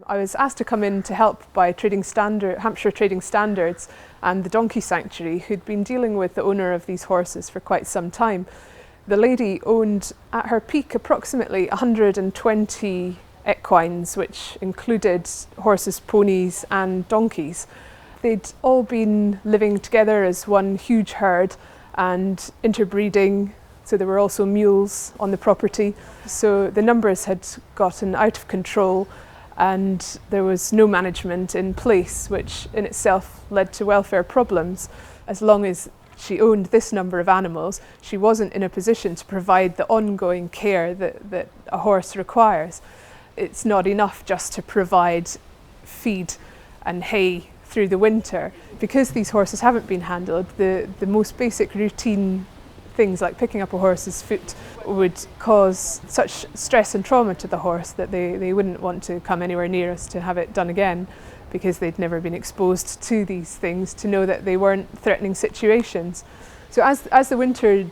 I was asked to come in to help by Hampshire Trading Standards and the Donkey Sanctuary, who'd been dealing with the owner of these horses for quite some time. The lady owned, at her peak, approximately 120 equines, which included horses, ponies and donkeys. They'd all been living together as one huge herd and interbreeding, so there were also mules on the property. So the numbers had gotten out of control and there was no management in place, which in itself led to welfare problems. As long as she owned this number of animals, she wasn't in a position to provide the ongoing care that a horse requires. It's not enough just to provide feed and hay through the winter. Because these horses haven't been handled, the most basic routine things like picking up a horse's foot would cause such stress and trauma to the horse that they wouldn't want to come anywhere near us to have it done again, because they'd never been exposed to these things to know that they weren't threatening situations. So as the winter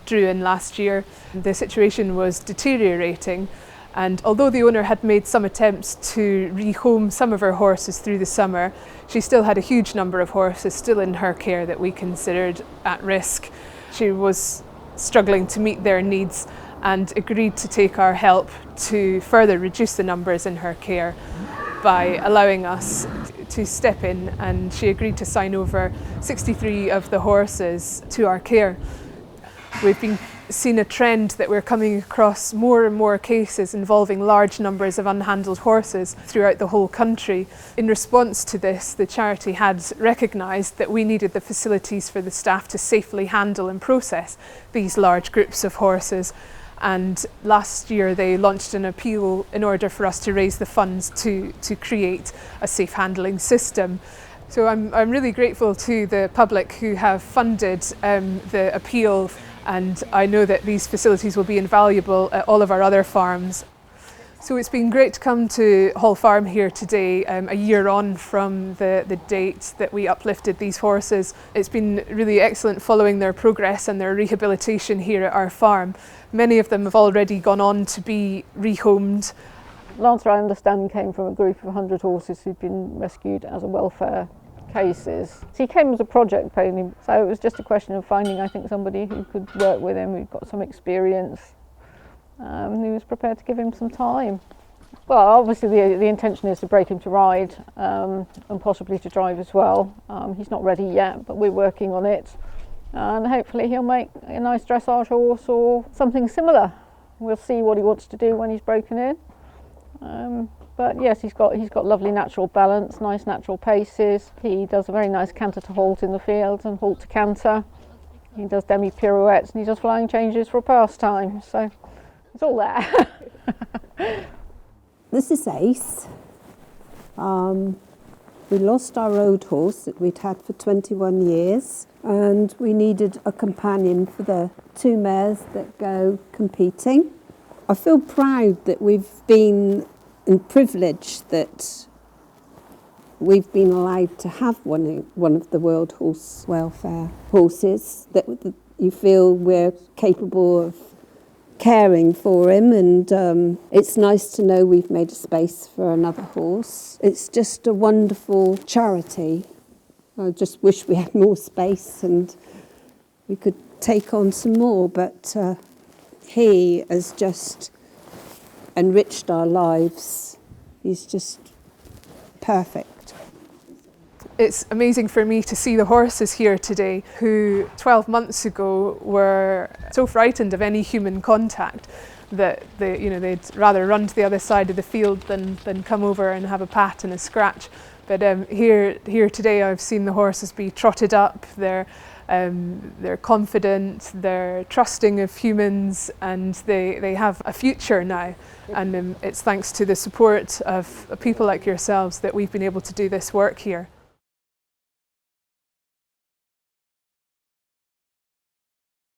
drew in last year, the situation was deteriorating, and although the owner had made some attempts to rehome some of her horses through the summer, she still had a huge number of horses still in her care that we considered at risk. She was struggling to meet their needs and agreed to take our help to further reduce the numbers in her care by allowing us to step in, and she agreed to sign over 63 of the horses to our care. We've been seeing a trend that we're coming across more and more cases involving large numbers of unhandled horses throughout the whole country. In response to this, the charity had recognised that we needed the facilities for the staff to safely handle and process these large groups of horses. And last year they launched an appeal in order for us to raise the funds to create a safe handling system. So I'm really grateful to the public who have funded the appeal, and I know that these facilities will be invaluable at all of our other farms. So it's been great to come to Hall Farm here today, a year on from the date that we uplifted these horses. It's been really excellent following their progress and their rehabilitation here at our farm. Many of them have already gone on to be rehomed. Lancer, I understand, came from a group of 100 horses who'd been rescued as a welfare cases. So he came as a project pony, so it was just a question of finding, I think, somebody who could work with him, who'd got some experience, who was prepared to give him some time. Well, obviously the intention is to break him to ride and possibly to drive as well. He's not ready yet, but we're working on it, and hopefully he'll make a nice dressage horse or something similar. We'll see what he wants to do when he's broken in. But yes, he's got lovely natural balance, nice natural paces. He does a very nice canter to halt in the field and halt to canter. He does demi pirouettes and he does flying changes for a pastime. So it's all there. This is Ace. We lost our road horse that we'd had for 21 years, and we needed a companion for the two mares that go competing. I feel proud that we've been and privileged that we've been allowed to have one of the World Horse Welfare horses, that you feel we're capable of caring for him, and it's nice to know we've made a space for another horse. It's just a wonderful charity. I just wish we had more space and we could take on some more, but he has just enriched our lives. He's just perfect. It's amazing for me to see the horses here today who 12 months ago were so frightened of any human contact that they'd rather run to the other side of the field than come over and have a pat and a scratch. But here today I've seen the horses be trotted up. They're confident, they're trusting of humans, and they have a future now. And it's thanks to the support of people like yourselves that we've been able to do this work here.